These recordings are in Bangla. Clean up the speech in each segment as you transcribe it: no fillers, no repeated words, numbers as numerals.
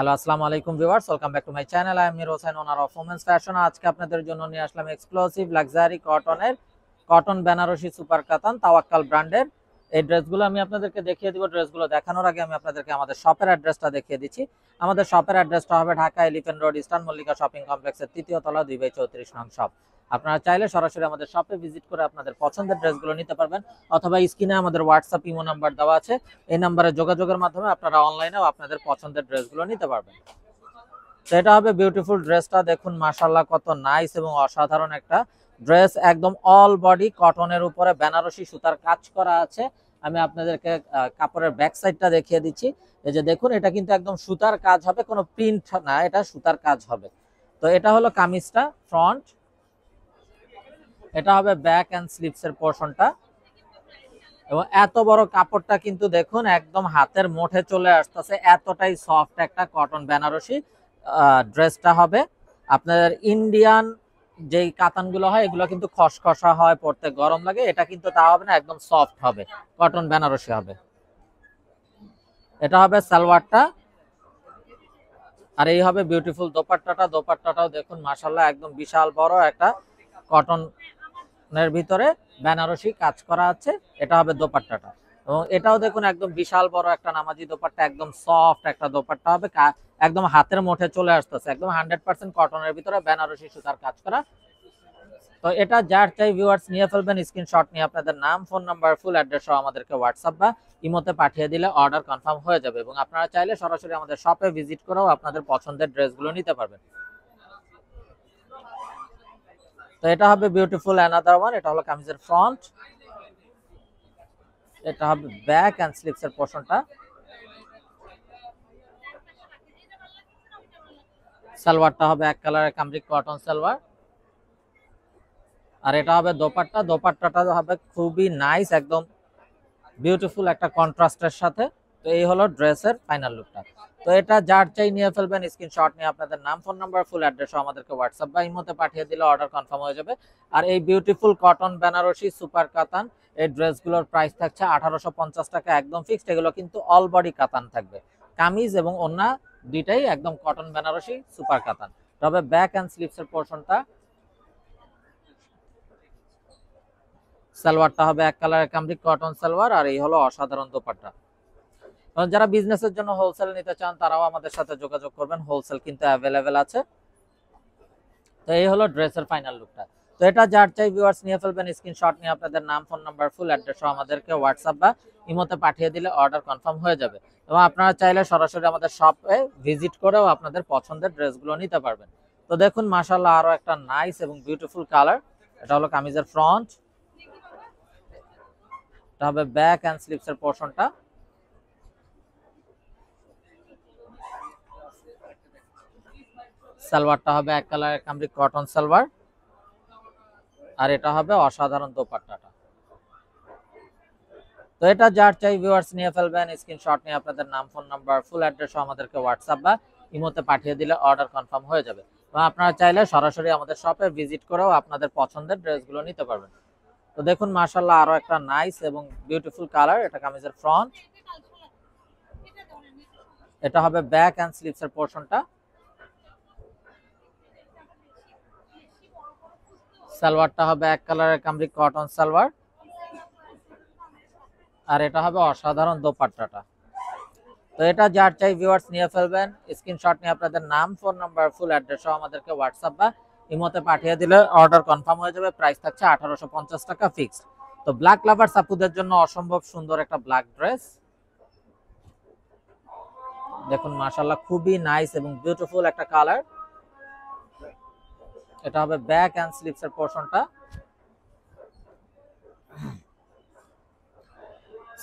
হ্যালো, আসসালামু আলাইকুম viewers, welcome back to my channel. I am Mir Hossain, owner of women's fashion. আজকে আপনাদের জন্য নিয়ে আসলাম exclusive luxury cotton Benarasi super Katan Tawakkal ব্র্যান্ডের এই ড্রেসগুলো আমি আপনাদেরকে দেখিয়ে দিব। ড্রেসগুলো দেখানোর আগে আমি আপনাদেরকে আমাদের শপের অ্যাড্রেসটা দেখিয়ে দিচ্ছি। আমাদের শপের অ্যাড্রেসটা হবে Dhaka elephant road, eastern Mallika shopping কমপ্লেক্সের ৩য় তলা 2/34 নং শপ। আপনারা চাইলে সরাসরি আমাদের শপে ভিজিট করে আপনাদের পছন্দের ড্রেসগুলো নিতে পারবেন, অথবা স্ক্রিনে আমাদের হোয়াটসঅ্যাপ ইমো নাম্বার দেওয়া আছে, এই নাম্বারে যোগাযোগের মাধ্যমে আপনারা অনলাইনেও আপনাদের পছন্দের ড্রেসগুলো নিতে পারবেন। তো এটা হবে বিউটিফুল ড্রেসটা, দেখুন মাশাআল্লাহ কত নাইস এবং অসাধারণ একটা ড্রেস। একদম অল বডি কটনের উপরে বেনারসি সুতার কাজ করা আছে। আমি আপনাদেরকে কাপড়ের ব্যাক সাইডটা দেখিয়ে দিচ্ছি। এই যে দেখুন, এটা কিন্তু একদম সুতার কাজ হবে, কোনো প্রিন্ট না, এটা সুতার কাজ হবে। তো এটা হলো কামিজটা ফ্রন্ট, এটা হবে ব্যাক এন্ড স্লিভস এর পোরশনটা। এবং এত বড় কাপড়টা কিন্তু দেখুন একদম হাতের মুঠে চলে আসতেছে, এতটাই সফট একটা কটন বেনারসি ড্রেসটা হবে। আপনাদের ইন্ডিয়ান যেই কাতানগুলো হয় এগুলো কিন্তু খসখসা হয়, পরতে গরম লাগে, এটা কিন্তু তা হবে না, একদম সফট হবে, কটন বেনারসি হবে। এটা হবে সালোয়ারটা, আর এই হবে বিউটিফুল দোপাট্টাটা। দোপাট্টাটাও দেখুন মাশাআল্লাহ একদম বিশাল বড় একটা কটনের ভিতরে বেনারসি কাজ করা আছে। এটা হবে দোপাট্টাটা, এবং এটাও দেখুন একদম বিশাল বড় একটা নামাজি দোপাট্টা, একদম সফট একটা দোপাট্টা হবে, একদম হাতের মুঠে চলে আসতেছে, একদম 100% কটনের ভিতরে বেনারসি সুতার কাজ করা। তো এটা যার চাই ভিউয়ার্স নিয়ে ফেলবেন, স্ক্রিনশট নিয়ে আপনাদের নাম, ফোন নাম্বার, ফুল অ্যাড্রেস সহ আমাদেরকে হোয়াটসঅ্যাপ বা ইমোতে পাঠিয়ে দিলে অর্ডার কনফার্ম হয়ে যাবে, এবং আপনারা চাইলে সরাসরি আমাদের শপে ভিজিট করেও আপনাদের পছন্দের ড্রেসগুলো নিতে পারবেন। তো এটা হবে বিউটিফুল অ্যানাদার ওয়ান। এটা হলো কামিজের ফ্রন্ট, এটা হবে ব্যাক এন্ড স্লিভস এর পোরশনটা। সালোয়ারটা হবে এক কালারের কামরিক কটন সালোয়ার, আর এটা হবে দোপাট্টা। দোপাট্টাটা হবে খুবই নাইস, একদম বিউটিফুল একটা কন্ট্রাস্টের সাথে। তো এই হলো ড্রেসের ফাইনাল লুকটা। তো এটা যার চাই নিয়ে ফেলবেন, স্ক্রিনশট নিয়ে আপনাদের নাম, ফোন নাম্বার, ফুল অ্যাড্রেস আমাদেরকে হোয়াটসঅ্যাপ বা ইমোতে পাঠিয়ে দিলে অর্ডার কনফার্ম হয়ে যাবে। আর এই বিউটিফুল কটন বেনারসি সুপার কাতান এই ড্রেসগুলোর প্রাইস থাকছে 1850 টাকা, একদম ফিক্সড। এগুলো কিন্তু অল বডি কাতান থাকবে, কামিজ এবং ওড়না দুইটাই একদম কটন বেনারসি সুপার কাতান। তবে ব্যাক এন্ড স্লিভস এর পোরশনটা, সালোয়ারটা হবে এক কালারের কামরিক কটন সালোয়ার, আর এই হলো অসাধারণ দোপাট্টা। যারা বিজনেসের জন্য হোলসেল নিতে চান তারাও আমাদের সাথে যোগাযোগ করবেন, হোলসেল কিন্তু অ্যাভেলেবেল আছে। তো এই হলো ড্রেসের ফাইনাল লুকটা। তো এটা যার চাই ভিউয়ার্স নিয়ে ফেলবেন, স্ক্রিনশট নিয়ে আপনাদের নাম, ফোন নাম্বার, ফুল অ্যাড্রেস সহ আমাদেরকে হোয়াটসঅ্যাপ বা ইমোতে পাঠিয়ে দিলে অর্ডার কনফার্ম হয়ে যাবে, এবং আপনারা চাইলে সরাসরি আমাদের শপে ভিজিট করেও আপনাদের পছন্দের ড্রেসগুলো নিতে পারবেন। তো দেখুন মাশাআল্লাহ আরো একটা নাইস এবং বিউটিফুল কালার। এটা হলো কামিজের ফ্রন্ট, এটা হবে ব্যাক এন্ড স্লিভস এর পোরশনটা। সালোয়ারটা হবে এক কালারের কামরিক কটন সালোয়ার, আর এটা হবে অসাধারণ দোপাট্টাটা। তো এটা যার চাই ভিউয়ার্স নিয়ে ফেলবেন, স্ক্রিনশট নিয়ে আপনাদের নাম, ফোন নাম্বার, ফুল অ্যাড্রেস আমাদেরকে হোয়াটসঅ্যাপ বা ইমোতে পাঠিয়ে দিলে অর্ডার কনফার্ম হয়ে যাবে, এবং আপনারা চাইলে সরাসরি আমাদের শপে ভিজিট করেও আপনাদের পছন্দের ড্রেসগুলো নিতে পারবেন। তো দেখুন মাশাআল্লাহ আরো একটা নাইস এবং বিউটিফুল কালার। এটা কামিজের ফ্রন্ট, এটা হবে ব্যাক এন্ড স্লিভস এর পোরশনটা। সালোয়ারটা হবে এক কালারের কামরিক কটন সালোয়ার, আর এটা হবে অসাধারণ দোপাট্টাটা। তো এটা যার চাই ভিউয়ার্স নিয়ে ফেলবেন, স্ক্রিনশট নিয়ে আপনাদের নাম, ফোন নাম্বার, ফুল অ্যাড্রেস সহ আমাদেরকে হোয়াটসঅ্যাপ বা ইমোতে পাঠিয়ে দিলে অর্ডার কনফার্ম হয়ে যাবে। প্রাইস থাকছে 1850 টাকা ফিক্সড। তো ব্ল্যাক লাভার্স আপুদের জন্য অসম্ভব সুন্দর একটা ব্ল্যাক ড্রেস, দেখুন মাশাআল্লাহ খুবই নাইস এবং বিউটিফুল একটা কালার। এটা হবে ব্যাক এন্ড স্লিভস এর পোরশনটা।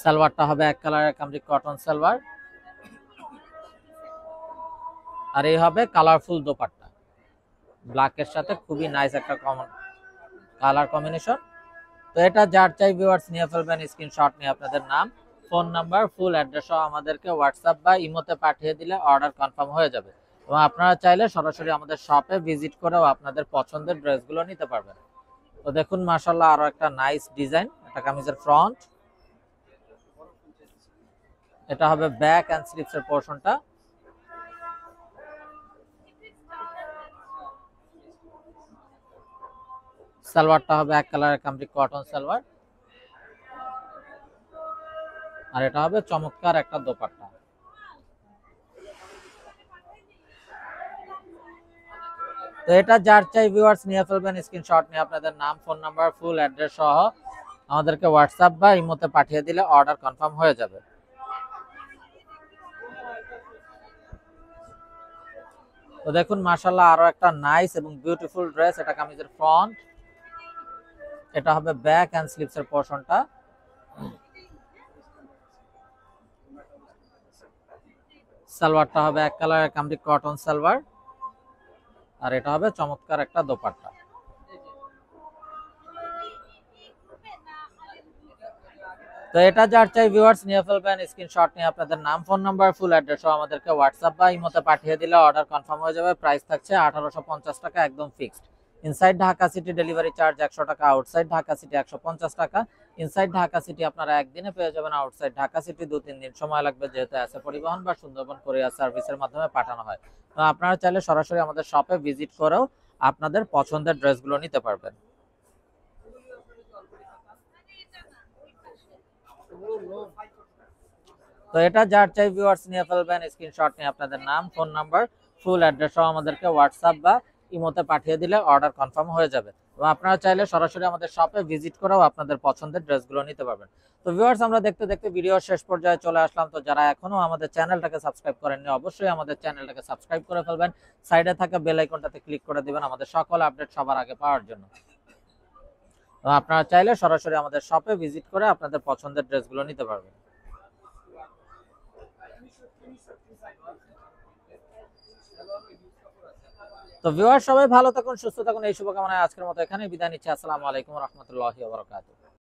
সালোয়ারটা হবে এক কালারের কামরিক কটন সালোয়ার, আর এই হবে কালারফুল দোপাট্টা, ব্ল্যাকের সাথে খুবই নাইস একটা কমন কালার কম্বিনেশন। তো এটা যার চাই ভিউয়ার্স নিয়ে ফেলবেন, স্ক্রিনশট নিয়ে আপনাদের নাম, ফোন নাম্বার, ফুল অ্যাড্রেস সহ আমাদেরকে হোয়াটসঅ্যাপ বা ইমোতে পাঠিয়ে দিলে অর্ডার কনফার্ম হয়ে যাবে, এবং আপনারা চাইলে সরাসরি আমাদের শপে ভিজিট করেও আপনাদের পছন্দের ড্রেসগুলো নিতে পারবেন। তো দেখুন মাশাআল্লাহ আরো একটা নাইস ডিজাইন। এটা কামিজের ফ্রন্ট, এটা হবে ব্যাক এন্ড স্লিভস এর পোরশনটা। সালোয়ারটা হবে এক কালারের কামরি কটন সালোয়ার, আর এটা হবে চমৎকার একটা দোপাট্টা। তো এটা যার চাই ভিউয়ার্স নিয়ে ফেলবেন, স্ক্রিনশট নিয়ে আপনাদের নাম, ফোন নাম্বার, ফুল অ্যাড্রেস সহ আমাদেরকে হোয়াটসঅ্যাপ বা ইমোতে পাঠিয়ে দিলে অর্ডার কনফার্ম হয়ে যাবে। তো দেখুন মাশাআল্লাহ আরো একটা নাইস এবং বিউটিফুল ড্রেস। এটা কামিজের ফ্রন্ট, এটা হবে ব্যাক এন্ড স্লিভস এর পোরশনটা। সালোয়ারটা হবে এক কালারের কামরি কটন সালোয়ার, আর এটা হবে চমৎকার একটা দোপাট্টা। তো এটা যার চাই ভিউয়ার্স নিয়ে ফেলবেন, স্ক্রিনশট নিয়ে আপনাদের নাম, ফোন নাম্বার, ফুল অ্যাড্রেস সহ আমাদেরকে হোয়াটসঅ্যাপ বা ইমোতে পাঠিয়ে দিলে অর্ডার কনফার্ম হয়ে যাবে। প্রাইস থাকছে 1850 টাকা একদম fixed. Inside Dhaka city delivery charge 100 টাকা, আউটসাইড ঢাকা সিটি 150 টাকা। ইনসাইড ঢাকা সিটি আপনারা একদিনে পেয়ে যাবেন, আউটসাইড ঢাকা সিটি 2-3 দিন সময় লাগবে, যেহেতু আছে পরিবহন বা সুন্দরবন কোরিয়ার সার্ভিসের মাধ্যমে পাঠানো হয়। তো আপনারা চাইলে সরাসরি আমাদের শপে ভিজিট করেও আপনাদের পছন্দের ড্রেসগুলো নিতে পারবেন। তো এটা যার চাই ভিউয়ার্স নিয়ে ফেলবেন, স্ক্রিনশট নিয়ে আপনাদের নাম, ফোন নাম্বার, ফুল অ্যাড্রেস সহ আমাদেরকে হোয়াটসঅ্যাপ বা ইমোতে পাঠিয়ে দিলে অর্ডার কনফার্ম হয়ে যাবে। এবং আপনারা চাইলে সরাসরি আমাদের শপে ভিজিট করেও আপনাদের পছন্দের ড্রেসগুলো নিতে পারবেন। তো ভিউয়ার্স আমরা দেখতে দেখতে ভিডিও শেষ পর্যায়ে চলে আসলাম। তো যারা এখনো আমাদের চ্যানেলটাকে সাবস্ক্রাইব করেননি অবশ্যই আমাদের চ্যানেলটাকে সাবস্ক্রাইব করে ফেলবেন, সাইডে থাকা বেল আইকনটাতে ক্লিক করে দিবেন আমাদের সকল আপডেট সবার আগে পাওয়ার জন্য। তো আপনারা চাইলে সরাসরি আমাদের শপে ভিজিট করে আপনাদের পছন্দের ড্রেসগুলো নিতে পারবেন। তো ভিউয়ার সবাই ভালো থাকুন, সুস্থ থাকুন, এই শুভকামনায় আজকের মতো এখানেই বিদায় নিচ্ছি। আসসালামু আলাইকুম ওয়া রাহমাতুল্লাহি ওয়া বারাকাতুহু।